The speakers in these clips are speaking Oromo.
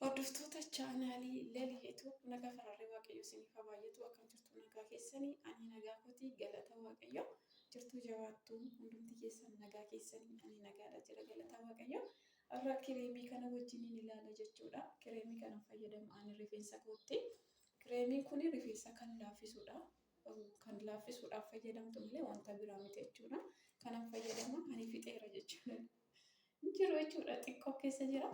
Hordoftoota chaanaalii Laliituu nagaa fararree waaqayyo isiniif haa baay'atu. Akkam jirtu nagaa keessanii? Ani nagaa kooti galata waaqayyo. Jirtuu jabaattuu hundumti keessan nagaa keessanii ani nagaadha jira galata waaqayyo. Har'a kireemii kana wajjiniin ilaala jechuudha. Kireemii kana fayyadamu ani rifeensa kootti. Kireemiin kun rifeensa kan laaffisuudha. Kan laaffisuudhaaf fayyadamtu malee wanta biraa miti jechuudha. Kanan fayyadamu ani fixeera jechuudha. Jiru jechuudha xiqqoo keessa jira.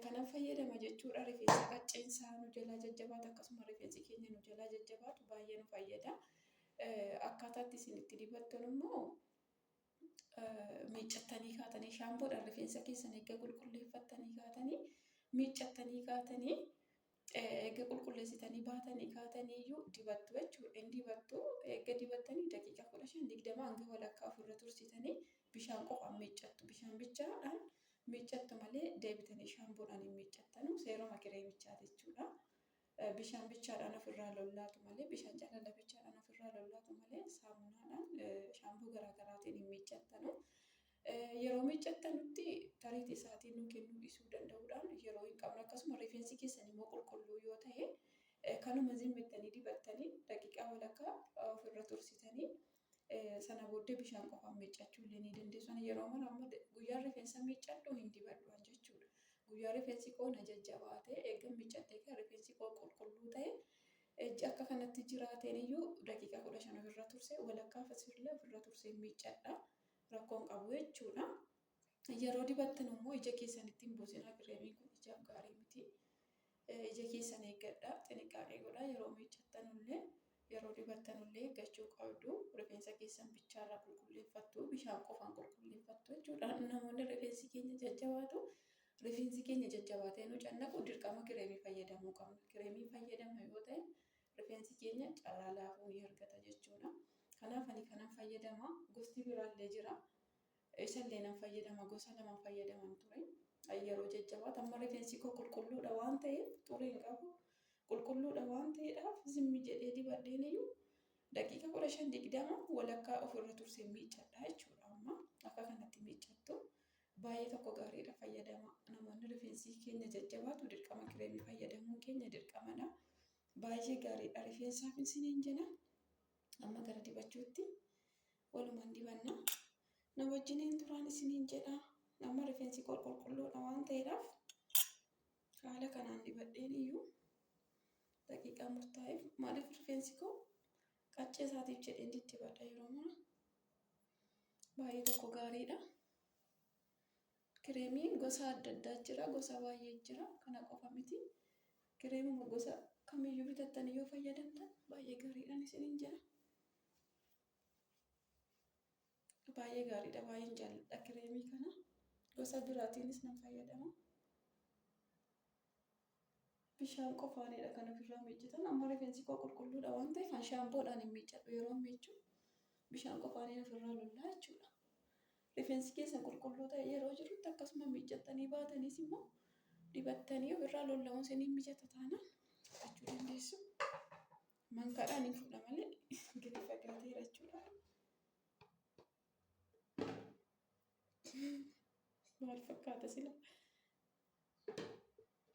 Kanan fayyadama jechuudha. Rifeensa qacceensaa nu jalaa jajjabaatu akkasuma rifeensi keenya nu jalaa jajjabaatu baay'ee nu fayyada. Akkaataatti isin itti dibattan immoo miiccattanii kaatanii shaampoodhaan rifeensa keessan eegga qulqulleeffattanii kaatanii miiccattanii kaatanii eegga qulqulleessitanii baatanii kaatanii iyyuu dibattu jechuudha. Inni dibattu eegga dibattanii daqiiqaa 15-20 hanga walakkaa ofirra tursitanii bishaan qofaan miiccattu. Bishaan bichaadhaan miiccattu malee deebitanii shaampoodhaan hin miiccattanu. Seeruma kireemichaa jechuudha. Bishaan bichaadhaan ofirraa lollaatu malee bishaan calala bichaadhaan ofirraa lollaatu malee saamunaadhaan shaampoo garaagaraatiin hin miiccattanu. Yeroo miiccattanutti tariitii isaatiin nu kennuu dhiisuu danda'uudhaan yeroo hin qabne akkasuma rifeensi keessan immoo qulqulluu yoo ta'e kanuma zimmettanii dibattanii daqiiqaa walakkaa ofirra tursitanii sana booddee bishaan qofaan miiccachuu illee ni dandeessu. Yeroo mara amma guyyaa rifeensa miiccadhu hin dibadhu jechuudha. Guyyaa rifeensi koo na jajjabaatee eeggan miiccadhee kan rifeensi koo qulqulluu ta'e akka kanatti jiraateen iyyuu daqiiqaa 15 ofirra tursee walakkaa fasillee ofirra tursee miiccadha. Rakkoon qabu jechuudha. Yeroo dibattan immoo ija keessanitti hin buusinaa. Kireemiin kun ijaaf gaarii miti. Ija keessan eeggadhaa. Xinqaaqee godhaa. Yeroo miiccattanullee yeroo dibattanullee eeggachuu qabdu. Rifeensa keessan bichaarraa qulqulleeffattu. Bishaan qofaan qulqulleeffattu jechuudha. Namoonni rifeensi keenya jajjabaatu. Rifeensi keenya jajjabaatee nu cannaqu dirqama kireemii fayyadamuu qabna. Kireemii fayyadamna yoo ta'e rifeensi keenya caalaa laafuu ni argata jechuudha. Kanaaf ani kanan fayyadama. Gosti biraallee jira. Isallee nan fayyadama. Gosa lama fayyadaman ture. Yeroo jajjabaatu amma rifeensi koo qulqulluudha waan ta'eef xurii hin qabu. Qulqulluudha waan ta'eedhaaf zimmi jedhee dibadheen iyyuu daqiiqa 15-20 walakkaa ofirra tursee miiccadha jechuudha. Amma akka kanatti miiccattu baay'ee tokko gaariidha fayyadama. Namoonni rifeensi keenya jajjabaatu dirqama kireemii fayyadamuun keenya dirqamadha. Baay'ee gaariidha. Rifeensaaf isiniin jenna. Amma gara dibachuutti walumaan dibanna. Na wajjiniin turaan isiniin jedha. Amma rifeensi koo qulqulluudha waan ta'eedhaaf haala kanaan dibadheen iyyuu daqiiqaa murtaa'eef maaliif rifeensi koo qaccee isaatiif jedheen diddibadha yeroo mara. Baay'ee tokko gaariidha. Kireemiin gosa adda addaa jira. Gosa baay'ee jira. Kana qofa miti. Kireemuma gosa kamiyyuu bitattanii yoo fayyadamtan baay'ee gaariidhaan isiniin jedha. Baay'ee gaariidha. Baay'een jaalladha kireemii kana. Gosa biraatiinis nan fayyadama. Bishaan qofaanidha kan ofirraa miiccitan. Amma rifeensi koo qulqulluudha waan ta'eef shaampoodhaan hin miiccadhu. Yeroo miiccu bishaan qofaaniin ofirraa lollaa jechuudha. Rifeensi keessan qulqulluu ta'e yeroo jirutti akkasuma miiccattanii baataniis immoo dibattanii ofirraa lolla'uun isiniin mijata taanaan fudhachuu dandeessu. Mankaadhaan hin fuudha malee gadi fagaateera jechuudha. Maal fakkaata sila?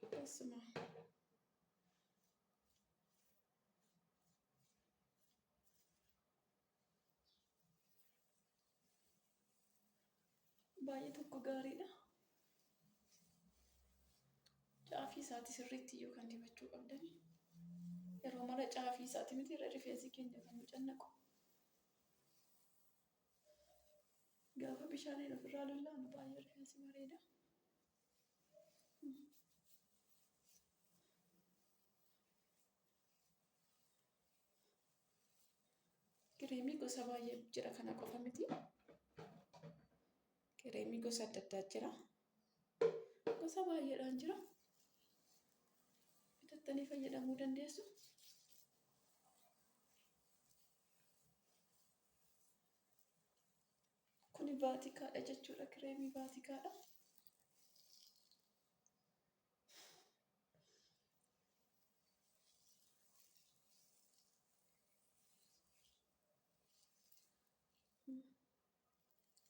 Akkasuma. Baay'ee tokko gaariidha. Caafii isaati sirriitti iyyuu kan dibachuu qabdan. Yeroo mara caafii isaati miti irra rifeensi keenya kan nu cannaqu. Gaafa bishaaniin ofirraa lollaanu baay'ee rifeensi bareeda. Kireemii gosa baay'ee jira kana qofa miti. Kireemii gosa adda addaa jira. Gosa baay'eedhaan jira. Bitattanii fayyadamuu dandeessu. Kuni baatikaadha jechuudha. Kireemii baatikaadha.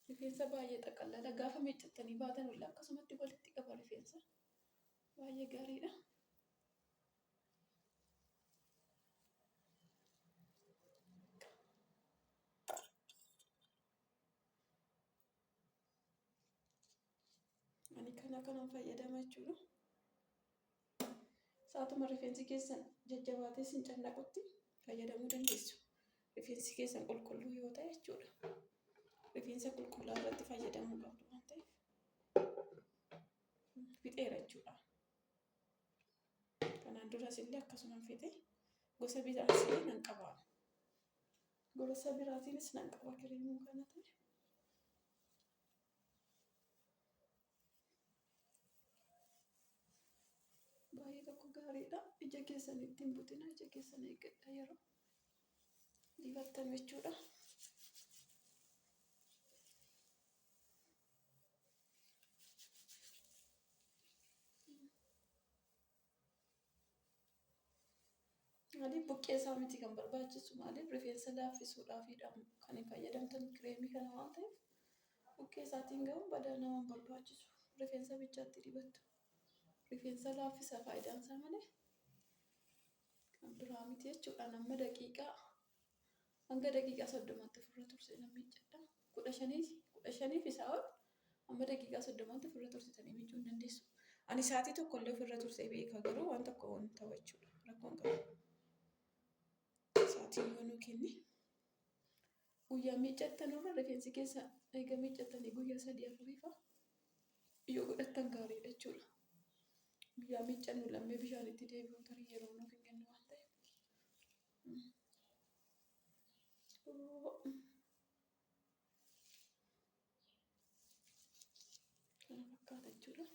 Rifeensa baay'ee xaqallada. Gaafa miiccattanii baatan akkasumatti walitti qaba rifeensa. baay'ee gaariidha. Ani kanaan fayyadama jechuudha. Saatuma rifeensi keessan jajjabaatee sin cannaqutti fayyadamuu dandeessu. Rifeensi keessan qulqulluu yoo ta'e jechuudha. Rifeensa qulqullaa irratti fayyadamuu qabdu waan ta'eef fixeera jechuudha. Kanaan duras illee akkasumaan fixe gosa biraatiin nan qaba. Gosa biraatiinis nan qaba kireemuu kana ta'e. Baay'ee tokko gaariidha. Ija keessan ittiin butina, ija keessan eeggadha yeroo dibattan jechuudha. Maaliif buqqee isaa miti kan barbaachisu maaliif rifeensa laaffisuudhaafidha kan fayyadamtan kireemii kana waan ta'eef buqqee isaatiin garuu badaa nama hin barbaachisu. Rifeensa bichaatti dibattu. Rifeensa laaffisa faayidaan isaa malee kan biraa miti jechuudha. Nama hanga daqiiqaa 30tti ofirra tursee nan miiccadha. 15 isaa ol amma daqiiqaa 30tti ofirra tursitanii miiccuu hin dandeessu. Ani sa'aatii tokkollee ofirra tursee beeka garuu waan tokko waan ta'u jechuudha. Rakkoon qabu. Sa'aatiin yoo nu kenne guyyaa miiccattan irra rifeensi keessa eega miiccattanii guyyaa 3-4 fa'a yoo godhattan gaariidha jechuudha. Guyyaa miiccannu lammee bishaan itti deebi'u tarii yeroo nuuf hin kennu waan ta'eef. Kana fakkaata jechuudha.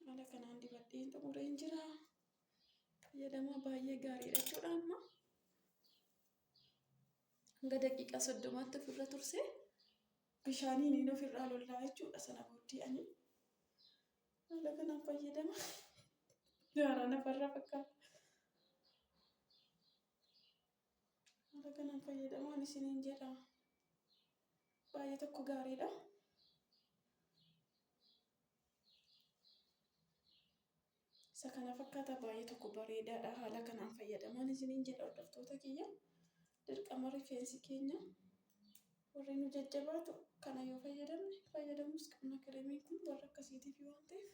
Haala kanaan dibadhee xumureen jira. Fayyadamaa baay'ee gaariidha jechuudha amma. Hanga daqiiqaa 30tti ofirra tursee bishaaniin ofirraa lollaa jechuudha. Sana booddee ani haala kanaan fayyadama. Gaara nafarraa fakkaata. Haala kanaan fayyadamaan isiniin jedha. Baay'ee tokko gaariidha. Isa kana fakkaata baay'ee tokko bareedaadha. Haala kanaan fayyadamaan isiniin jedha hordoftoota kiyya. Dirqama rifeensi keenya warri nu jajjabaatu kana yoo fayyadamus qabna. Kireemiin kun warra akkasiitiif waan ta'eef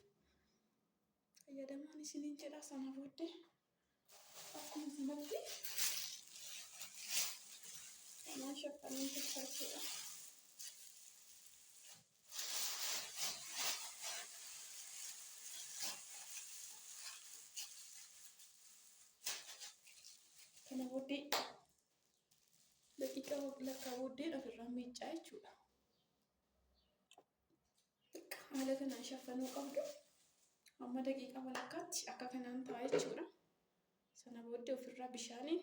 fayyadamaan isiniin jedha. Sana booddee akkuma sanatti kanaan shaffanii tolfachuudha. Kana booddee daqiiqaa lakkaa booddee ofirraa miiccaa jechuudha. Haala kanaan shaffanuu qabdu. Amma daqiiqaa walakkaatti akka kanaan ta'a jechuudha. Sana booddee ofirraa bishaaniin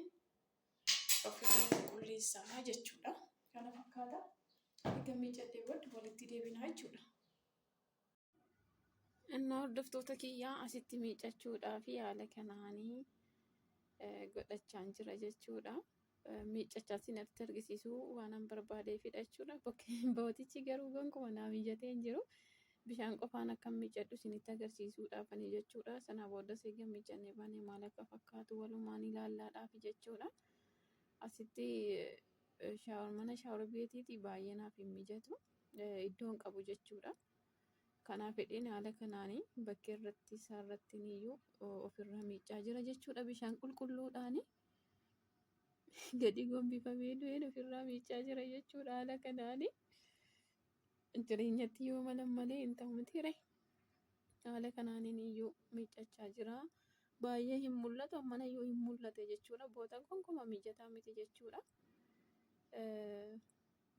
ofirraa qulqulleessaa jechuudha. Kana fakkaata. Erga miiccadhee booddee walitti deebinaa jechuudha. Innaa hordoftoota kiyyaa asitti miiccachuudhaa fi haala kanaanii godhachaa jira jechuudha. Miiccachaa isinitti argisiisuu waan an barbaadeefidha jechuudha. Bootichi garuu gonkumaa naa mijatee hin jiru. Bishaan qofaan akkam miiccadhu isinitti agarsiisuudhaafani jechuudha. Sana booda eega miiccannee baanee maal akka fakkaatu walumaan ilaallaadhaaf jechuudha. Asitti mana shaawar beetiiti baay'ee naaf hin mijatu. Iddoon qabu jechuudha. Kanaaf fedheen haala kanaanii bakkee irratti isaarratti iyyuu ofirraa miiccaa jira jechuudha. Bishaan qulqulluudhaani gadi gombifamee du'een ofirraa miiccaa jira jechuudha. Haala kanaanii jireenyatti yoo malan malee hin ta'u mitiire. Haala kanaaniin iyyuu miiccachaa jira. Baay'ee hin mul'atu mana yoo hin mul'ate jechuudha. Bootaan gonkumaa mijataa miti jechuudha.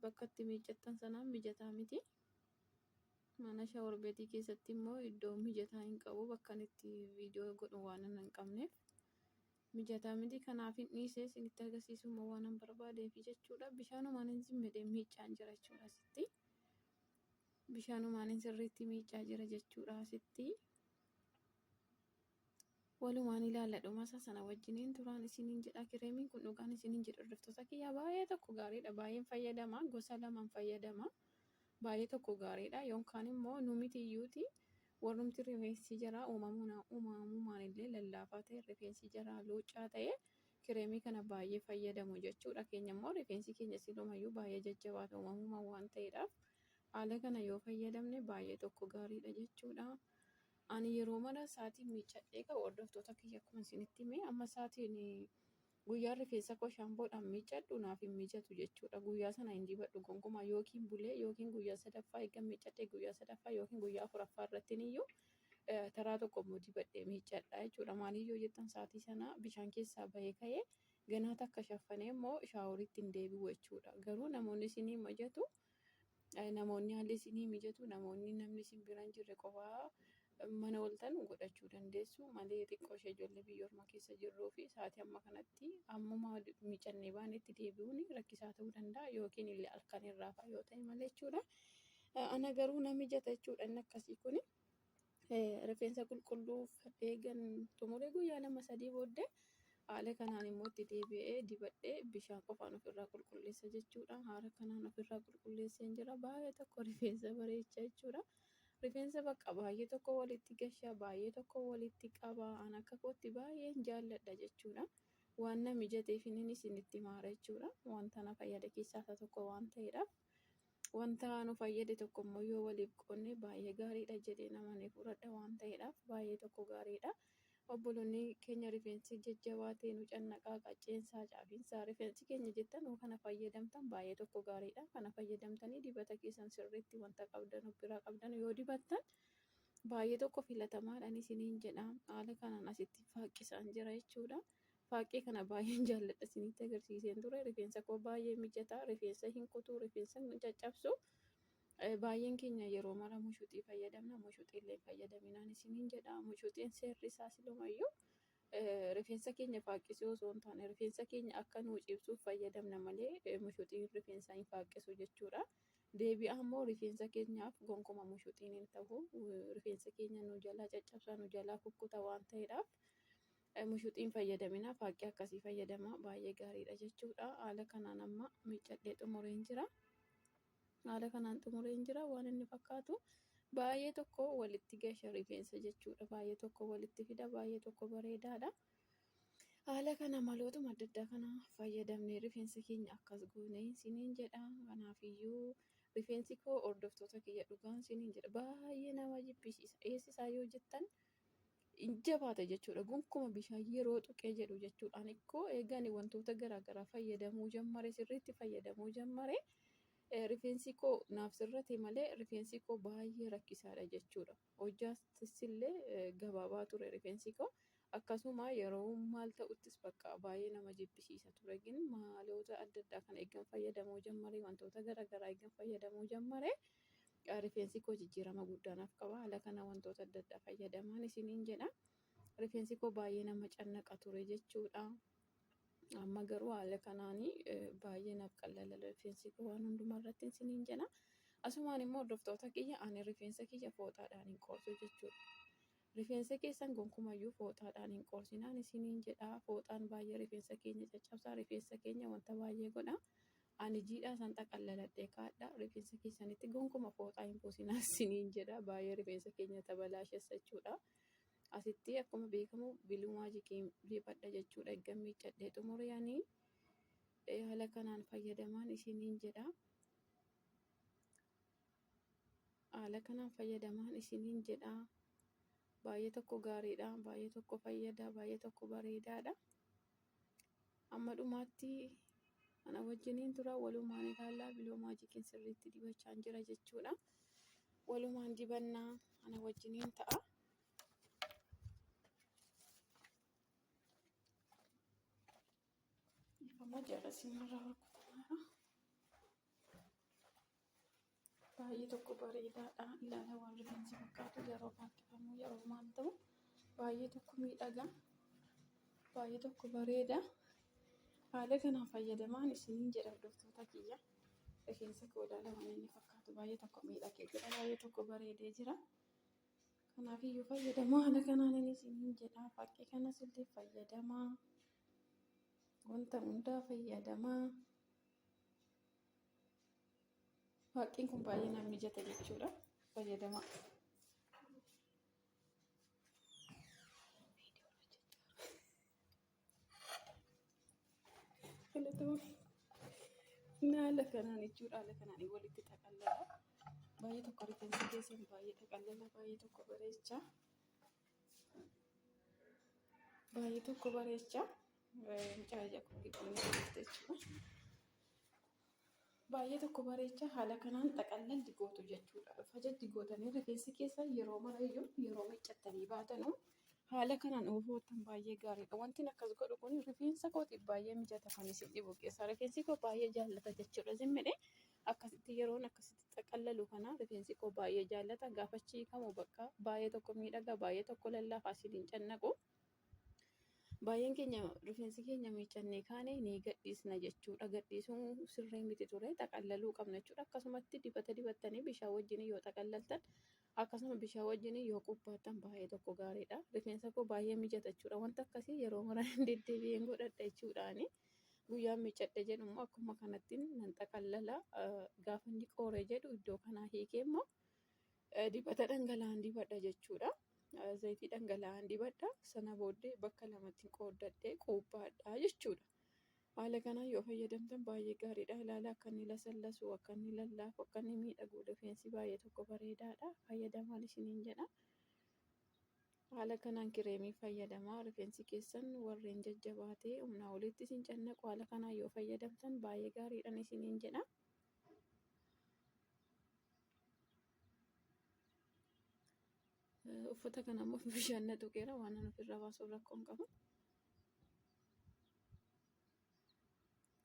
Bakka itti miiccattan sanaan mijataa miti. Mana shaawar beetii keessatti immoo iddoo mijataa hin qabu. Bakka itti viidiyoo godhu waan hin qabneef mijataa miti. Kanaaf hin dhiisee isinitti agarsiisuu waan hin barbaadeef jechuudha. Bishaanumaan hin zimmidee miiccaa jira jechuudha asitti. Bishaanumaan hin sirriitti miiccaa jira jechuudha asitti. Walumaan ilaalladhuma sana wajjiniin turaan isiniin jedha. Kireemiin kun dhugaan isiniin jedhu hordoftoota kiyyaa baay'ee tokko gaariidha. Baay'een fayyadama. Gosa 2 fayyadama. Baay'ee tokko gaariidha. Yookaan immoo nu miti iyyuuti warrumti rifeensi jaraa uumamumaan illee lallaafaa ta'e rifeensi jaraa luuccaa ta'e kireemii kana baay'ee fayyadamu jechuudha. Keenya immoo rifeensi keenya silumayyuu baay'ee jajjabaata uumamumaan waan ta'eedhaaf haala kana yoo fayyadamne baay'ee tokko gaariidha jechuudha. Ani yeroo mara sa'aatiin miiccadhee qabu hordoftoota kiyya akkuma isinitti hime amma sa'aatiin guyyaa rifeensa koo shaampoodhaan miiccadhu naaf hin mijatu jechuudha. Guyyaa sana hin dibadhu gonkumaa yookiin bulee yookiin guyyaa sadaffaa eeggan miiccadhee guyyaa sadaffaa yookiin guyyaa afuraffaa irratti iyyuu taraa tokko immoo dibadhee miiccadha jechuudha. Maaliyyoo jettan sa'aatii sana bishaan keessaa bahee ka'ee ganaa takka shaffanee immoo shaaworiitti hin deebi'u jechuudha. Garuu namoonni isinii mijatu namoonni haalli isinii mijatu namoonni namni isin bira hin jirre qofaa mana ooltan godhachuu dandeessu malee xiqqoo ishee ijoollee biyya ormaa keessa jirruu fi sa'aatii amma kanatti ammuma miicannee baanetti deebi'uun rakkisaa ta'uu danda'a yookiin illee halkan irraa fa'a yoo ta'e malee jechuudha. Ana garuu na mijata jechuudha inni akkasii kun rifeensa qulqulluu eegan xumuree guyyaa 2-3 booddee haala kanaan immoo itti deebi'ee dibadhee bishaan qofaan ofirraa qulqulleessa jechuudha. Haala kanaan ofirraa qulqulleesseen jira baay'ee tokko rifeensa bareecha jechuudha. Rifeensa bakka baay'ee tokko walitti gashaa baay'ee tokko walitti qaba an akka kootti baay'een jaalladha jechuudha. Waan na mijateef inni isinitti maara jechuudha. Wanta na fayyada keessaa isa tokko waan ta'eedhaaf wanta nu fayyade tokko immoo yoo waliif qoonne baay'ee gaariidha jedhee namoonni fudhadha waan ta'eedhaaf baay'ee tokko gaariidha. Obboloonni keenya rifeensi jajjabaatee nu cannaqaa qacceensaa caafinsaa rifeensi keenya jettan kana fayyadamtan baay'ee tokko gaariidha. Kana fayyadamtanii dibata keessan sirriitti wanta qabdan of biraa qabdan yoo dibattan baay'ee tokko filatamaadhaan isiniin jedha. Haala kanaan asitti faaqqisaan jira jechuudha. Faaqqee kana baay'een jaalladha isinitti agarsiiseen ture. Rifeensa koo baay'ee mijataa rifeensa hin kutuu rifeensa hin caccabsu. Baay'een keenya yeroo mara mushuuxii fayyadamna mushuuxii illee fayyadaminaan isiniin jedha. Mushuuxiin seerri isaa silumayyuu rifeensa keenya faaqqisuu osoo hin taane rifeensa keenya akka nuu cibsuuf fayyadamna malee mushuuxiin rifeensa hin faaqqisu jechuudha. Deebi'aa immoo rifeensa keenyaaf gonkumaa mushuuxiin hin ta'u rifeensa keenya nu jalaa caccabsaa nu jalaa kukkuta waan ta'eedhaaf mushuuxiin fayyadamina faaqqee akkasii fayyadama baay'ee gaariidha jechuudha. Haala kanaan amma miiccadhee xumureen jira. Haala kanaan xumureen jira waan inni fakkaatu baay'ee tokko walitti gasha rifeensa jechuudha. Baay'ee tokko walitti fida baay'ee tokko bareedaadha. Haala kana malootuma adda addaa kana fayyadamnee rifeensa keenya akkas goonee isiniin jedha. Kanaafiyyuu rifeensi koo hordoftoota kiyya dhugaan isiniin jedha baay'ee nama jibbisiisa. Eessisaa yoo jettan hin jabaata jechuudha. Gonkumaa bishaan yeroo tuqee jedhu jechuudha. Ani koo eegan wantoota garaagaraa fayyadamuu jammare sirriitti fayyadamuu jammare. Rifeensi koo naaf sirrate malee rifeensi koo baay'ee rakkisaadha jechuudha. Hojjaattis illee gabaabaa ture rifeensi koo akkasuma yeroo maal ta'uttis bakka baay'ee nama jibbisiisa ture. Gin maloota adda addaa kana eeggan fayyadamuu jammare wantoota garaagaraa eeggan fayyadamuu jammare rifeensi koo jijjiirama guddaa naaf qaba. Haala kana wantoota adda addaa fayyadamaan isiniin jedha. Rifeensi koo baay'ee nama cannaqa ture jechuudha. Amma garuu haala kanaanii baay'ee naaf qallala rifeensi koo waan hundumaa irratti isiniin jedha. Asumaan immoo hordoftoota kiyya ani rifeensa kiyya fooxaadhaan hin qoorsu jechuudha. Rifeensa keessan gonkumayyuu fooxaadhaan hin qoorsinaan isiniin jedha. Fooxaan baay'ee rifeensa keenya caccabsaa rifeensa keenya wanta baay'ee godha. Ani jiidhaa san xaqallaladhee kaadha rifeensa keessanitti gonkuma fooxaa hin buusinaan isiniin jedha. Baay'ee rifeensa keenya tabalaashessa jechuudha. Asitti akkuma beekamu biluu maajikii dibadha jechuudha. Eeggan miiccadhee xumuranii haala kanaan fayyadamaan isiniin jedha. Haala kanaan fayyadamaan isiniin jedha. Baay'ee tokko gaariidha. Baay'ee tokko fayyada. Baay'ee tokko bareedaadha. Amma dhumaatti ana wajjiniin tura walumaan ilaallaa biluu maajikiin sirriitti dibachaa jira jechuudha. Walumaan dibannaa ana wajjiniin ta'a. Baay'ee tokko bareedaadha. Ilaala waan rifeensi fakkaatu yeroo faakkifamu yeroo maal ta'u baay'ee tokko miidhaga. Baay'ee tokko bareeda. Haala kanaan fayyadamaan isiniin jedha hordoftoota kiyya. Rifeensa koo ilaala waan inni fakkaatu baay'ee tokko miidhagee jira. Baay'ee tokko bareedee jira. Kanaafiyyuu fayyadamaa haala kanaan inni isiniin jedha. Faaqqee kanas illee fayyadamaa. Wanta hundaa fayyadamaa. Faaqqiin kun baay'ee nama mijata jechuudha. Fayyadamaa. haala kanaan jechuudha. Haala kanaan walitti xaqallala. Baay'ee tokko rifeensi keessan baay'ee xaqallala. Baay'ee tokko bareecha. Baay'ee tokko bareecha. Mucaa ija koo gidduu jechuudha. Baay'ee tokko bareecha. Haala kanaan xaqallalli gootu jechuudha. Fajatti gootanii rifeensi keessan yeroo marayyuu yeroo miiccattanii baatanu haala kanaan oofootan baay'ee gaariidha. Wanti akkas godhu kun rifeensa kootiif baay'ee mijata kan isin dhibu keessa. Rifeensi koo baay'ee jaallata jechuudha. Zimmidhe akkasitti yeroon akkasitti xaqallalu kana rifeensi koo baay'ee jaallata. Gaafa hiikamu bakka baay'ee tokko miidhaga, baay'ee tokko lallaafaa isiniin cannaqu. Baay'een keenya rifeensi keenya miiccannee kaane ni gadhiisna jechuudha. Gadhiisuun sirrii miti ture. Xaqallaluu qabna jechuudha. Akkasumatti dibata dibattanii bishaan wajjin yoo xaqallaltan akkasuma bishaan wajjin yoo quphaattan baay'ee tokko gaariidha. Rifeensa koo baay'ee mijata jechuudha. Wanta akkasii yeroo maraa deddeebi'een godhadha jechuudhaani. Guyyaan miiccadhe jedhu immoo akkuma kanatti nan xaqallala. Gaafa inni qooree jedhu iddoo kanaa hiikee immoo dibata dhangala'aan dibadha jechuudha. Zayitii dhangala'aan dibadha. Sana booddee bakka lamatti qooddadhee quuphaadha jechuudha. Haala kanaan yoo fayyadamtan baay'ee gaariidha. Ilaala akka inni lasallasu, akka inni lallaafu, akka inni miidhagu rifeensi baay'ee tokko bareedaadha. Fayyadamaan isiniin jedha. Haala kanaan kireemii fayyadamaa. Rifeensi keessan warreen jajjabaatee humnaa olitti isin cannaqu haala kanaan yoo fayyadamtan baay'ee gaariidhaan isiniin jedha. Uffata kana immoo bishaan na tuqeera waan an ofirraa baasuuf rakkoo hin qabu.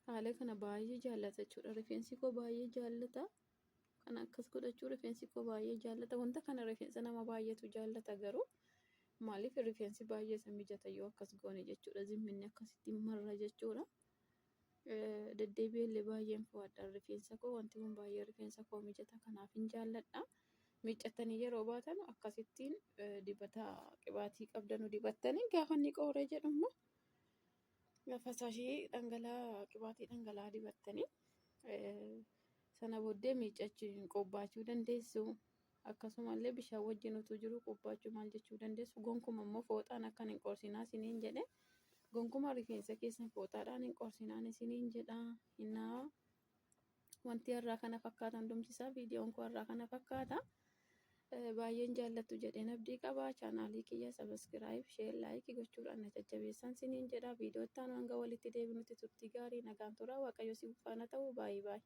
Haala kana baay'ee jaallata jechuudha. Rifeensi koo baay'ee jaallata. Kana akkas godhachuu rifeensi koo baay'ee jaallata. Wanta kana rifeensa nama baay'eetu jaallata garuu maaliif rifeensi baay'ee isa mijata yoo akkas goone jechuudha. Zimminni akkasitti marra jechuudha. Deddeebi'ee illee baay'een fo'adha rifeensa koo. Wanti kun baay'ee rifeensa koo mijata kanaaf hin jaalladha. Miiccatanii yeroo baatan akkasittiin dibata qibaatii qabdanu dibattanii gaafa inni qooree jedhu immoo fasaashii dhangala'aa qibaatii dhangala'aa dibattanii sana booddee miiccachuun qophaachuu dandeessu. Akkasumallee bishaan wajjin utuu jiru qophaachuu maal jechuu dandeessu. Gonkumaa immoo fooxaan akka hin qorsinaa isiniin jedhe. Gonkumaa rifeensa keessan fooxaadhaan hin qorsinaan isiniin jedha. Innaa wanti har'aa kana fakkaatan hundumtisaa viidiyoon koo har'aa kana fakkaata. Baay'een jaallattu jedheen abdii qaba. Chaanaalii kiyya sabiskiraayib, sheer, laayikii gochuudhaan na jajjabeessan isiniin jedha. Viidiyoo itti aanu hanga walitti deebinutti turtii gaarii nagaan turaa. Waaqayyo si faana ta'u. Baay'ee baay'ee.